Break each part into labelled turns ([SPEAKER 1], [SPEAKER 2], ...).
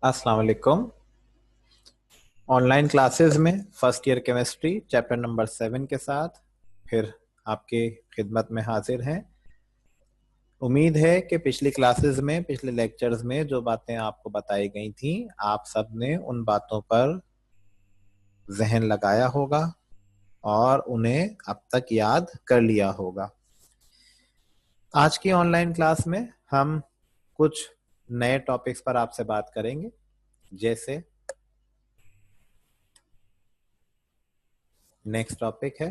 [SPEAKER 1] अस्सलाम वालेकुम। Online classes में first year chemistry chapter number 7 के साथ फिर आपकी खिदमत में हाजिर हैं। उम्मीद है कि पिछली क्लासेस में पिछले लेक्चर्स में जो बातें आपको बताई गई थी आप सब ने उन बातों पर जहन लगाया होगा और उन्हें अब तक याद कर लिया होगा। आज की ऑनलाइन क्लास में हम कुछ नए टॉपिक्स पर आपसे बात करेंगे, जैसे नेक्स्ट टॉपिक है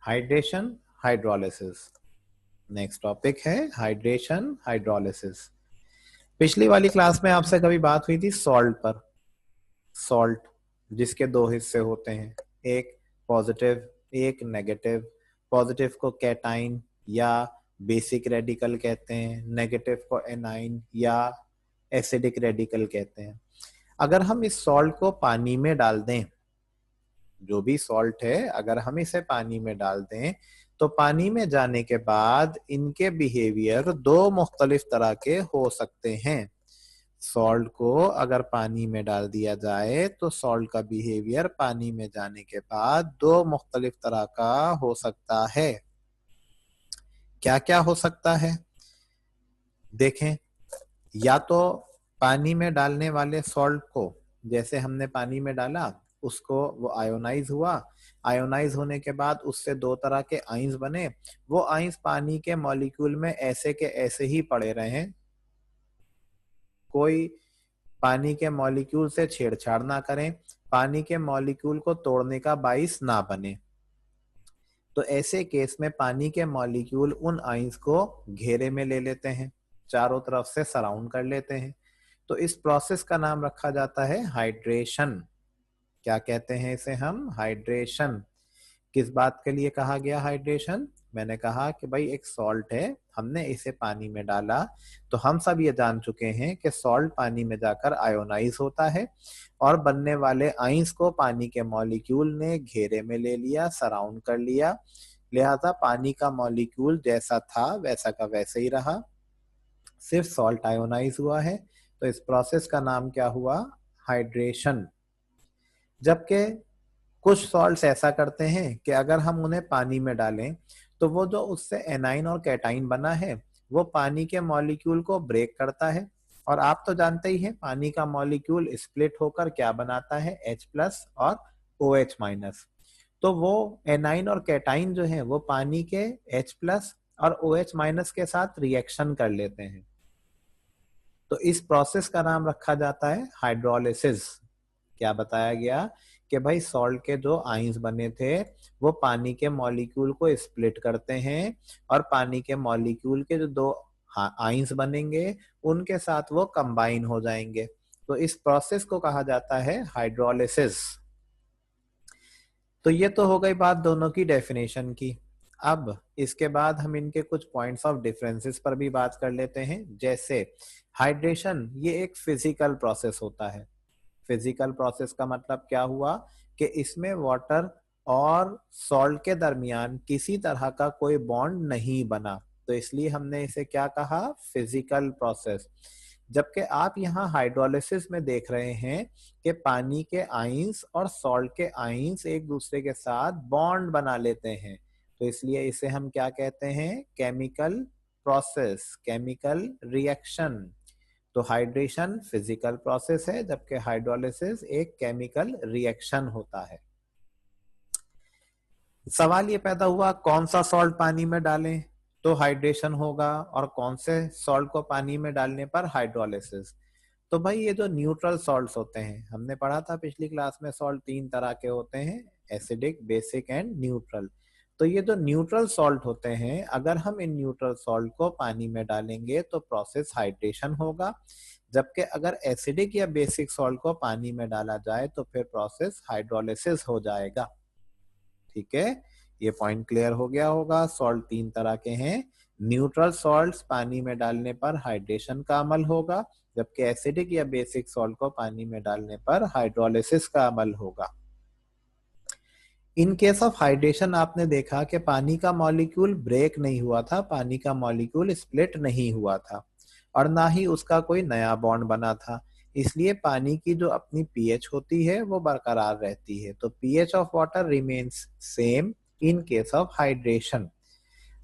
[SPEAKER 1] हाइड्रेशन हाइड्रोलिसिस। नेक्स्ट टॉपिक है हाइड्रेशन हाइड्रोलिसिस। पिछली वाली क्लास में आपसे कभी बात हुई थी सॉल्ट पर। सॉल्ट जिसके दो हिस्से होते हैं, एक पॉजिटिव एक नेगेटिव। पॉजिटिव को कैटाइन या बेसिक रेडिकल कहते हैं, नेगेटिव को एनाइन या एसिडिक रेडिकल कहते हैं। अगर हम इस सॉल्ट को पानी में डाल दें, जो भी सॉल्ट है अगर हम इसे पानी में डाल दें तो पानी में जाने के बाद इनके बिहेवियर दो मुख्तलिफ तरह के हो सकते हैं। सॉल्ट को अगर पानी में डाल दिया जाए तो सॉल्ट का बिहेवियर पानी में जाने के बाद दो मुख्तलिफ तरह का हो सकता है। क्या क्या हो सकता है देखें। या तो पानी में डालने वाले सॉल्ट को, जैसे हमने पानी में डाला उसको, वो आयोनाइज हुआ। आयोनाइज होने के बाद उससे दो तरह के आइंस बने। वो आइंस पानी के मॉलिक्यूल में ऐसे के ऐसे ही पड़े रहे, कोई पानी के मॉलिक्यूल से छेड़छाड़ ना करें, पानी के मॉलिक्यूल को तोड़ने का बाइस ना बने। तो ऐसे केस में पानी के मॉलिक्यूल उन आइंस को घेरे में ले लेते हैं, चारों तरफ से सराउंड कर लेते हैं। तो इस प्रोसेस का नाम रखा जाता है हाइड्रेशन। क्या कहते हैं इसे हम? हाइड्रेशन। किस बात के लिए कहा गया हाइड्रेशन? मैंने कहा कि भाई एक सॉल्ट है, हमने इसे पानी में डाला तो हम सब ये जान चुके हैं कि सॉल्ट पानी में जाकर आयोनाइज होता है और बनने वाले आइंस को पानी के मॉलिक्यूल ने घेरे में ले लिया, सराउंड कर लिया। लिहाजा पानी का मॉलिक्यूल जैसा था वैसा का वैसे ही रहा, सिर्फ सॉल्ट आयोनाइज हुआ है। तो इस प्रोसेस का नाम क्या हुआ? हाइड्रेशन। जबकि कुछ सॉल्ट्स ऐसा करते हैं कि अगर हम उन्हें पानी में डालें तो वो जो उससे एनाइन और कैटाइन बना है वो पानी के मॉलिक्यूल को ब्रेक करता है। और आप तो जानते ही हैं पानी का मॉलिक्यूल स्प्लिट होकर क्या बनाता है? H+ और OH-। तो वो एनाइन और कैटाइन जो है वो पानी के H+ और OH- के साथ रिएक्शन कर लेते हैं। तो इस प्रोसेस का नाम रखा जाता है हाइड्रोलिसिस। क्या बताया गया कि भाई सॉल्ट के जो आइंस बने थे वो पानी के मॉलिक्यूल को स्प्लिट करते हैं और पानी के मॉलिक्यूल के जो दो आइंस बनेंगे उनके साथ वो कंबाइन हो जाएंगे। तो इस प्रोसेस को कहा जाता है हाइड्रोलिसिस। तो ये तो हो गई बात दोनों की डेफिनेशन की। अब इसके बाद हम इनके कुछ पॉइंट्स ऑफ डिफरेंसेस पर भी बात कर लेते हैं। जैसे हाइड्रेशन ये एक फिजिकल प्रोसेस होता है। फिजिकल प्रोसेस का मतलब क्या हुआ कि इसमें वाटर और सॉल्ट के दरमियान किसी तरह का कोई बॉन्ड नहीं बना, तो इसलिए हमने इसे क्या कहा? Physical process. जबकि आप यहाँ हाइड्रोलिसिस में देख रहे हैं कि पानी के आइंस और सॉल्ट के आइंस एक दूसरे के साथ बॉन्ड बना लेते हैं, तो इसलिए इसे हम क्या कहते हैं? Chemical process, chemical reaction. तो हाइड्रेशन फिजिकल प्रोसेस है जबकि हाइड्रोलिसिस एक केमिकल रिएक्शन होता है। सवाल ये पैदा हुआ कौन सा सॉल्ट पानी में डालें तो हाइड्रेशन होगा और कौन से सॉल्ट को पानी में डालने पर हाइड्रोलिसिस। तो भाई ये जो न्यूट्रल सॉल्ट्स होते हैं, हमने पढ़ा था पिछली क्लास में सॉल्ट तीन तरह के होते हैं, एसिडिक, बेसिक एंड न्यूट्रल। तो ये जो न्यूट्रल सॉल्ट होते हैं, अगर हम इन न्यूट्रल सॉल्ट को पानी में डालेंगे तो प्रोसेस हाइड्रेशन होगा। जबकि अगर एसिडिक या बेसिक सॉल्ट को पानी में डाला जाए तो फिर प्रोसेस हाइड्रोलिसिस हो जाएगा। ठीक है, ये पॉइंट क्लियर हो गया होगा। सॉल्ट तीन तरह के हैं। न्यूट्रल सॉल्ट्स पानी में डालने पर हाइड्रेशन का अमल होगा, जबकि एसिडिक या बेसिक सॉल्ट को पानी में डालने पर हाइड्रोलिसिस का अमल होगा। इन केस ऑफ हाइड्रेशन आपने देखा कि पानी का मॉलिक्यूल ब्रेक नहीं हुआ था, पानी का मॉलिक्यूल स्प्लिट नहीं हुआ था। और ना ही उसका कोई नया बॉन्ड बना था। इसलिए पानी की जो अपनी पीएच होती है वो बरकरार रहती है। तो pH of water remains same in case of hydration.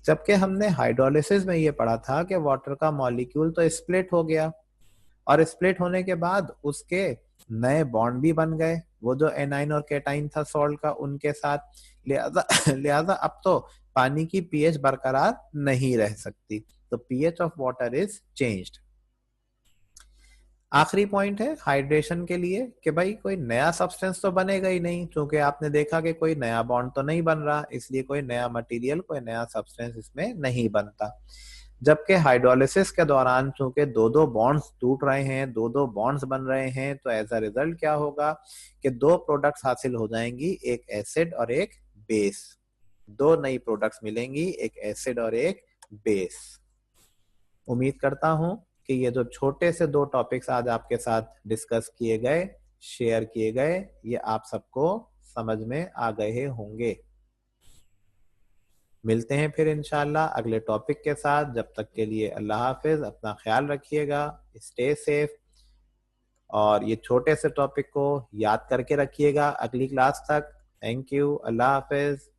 [SPEAKER 1] जबकि हमने हाइड्रोलिसिस में ये पढ़ा था कि वाटर का मॉलिक्यूल तो स्प्लिट हो गया, और स्प्लिट होने के बाद उसके नए बॉन्ड भी बन गए, वो जो एनाइन और केटाइन था सॉल्ट का उनके साथ। लिहाजा लिहाजा अब तो पानी की पीएच बरकरार नहीं रह सकती। तो pH of water is changed. आखिरी पॉइंट है हाइड्रेशन के लिए कि भाई कोई नया सब्सटेंस तो बनेगा ही नहीं, क्योंकि आपने देखा कि कोई नया बॉन्ड तो नहीं बन रहा, इसलिए कोई नया मटेरियल, कोई नया सब्सटेंस इसमें नहीं बनता। जबकि हाइड्रोलिसिस के दौरान चूंकि दो दो बॉन्ड्स टूट रहे हैं, दो दो बॉन्ड्स बन रहे हैं, तो एज अ रिजल्ट क्या होगा कि दो प्रोडक्ट्स हासिल हो जाएंगी, एक एसिड और एक बेस। दो नई प्रोडक्ट्स मिलेंगी, एक एसिड और एक बेस। उम्मीद करता हूं कि ये जो छोटे से दो टॉपिक्स आज आपके साथ डिस्कस किए गए, शेयर किए गए, ये आप सबको समझ में आ गए होंगे। मिलते हैं फिर इंशाल्लाह अगले टॉपिक के साथ। जब तक के लिए अल्लाह हाफिज, अपना ख्याल रखिएगा, स्टे सेफ, और ये छोटे से टॉपिक को याद करके रखिएगा अगली क्लास तक। Thank you, Allah Hafiz.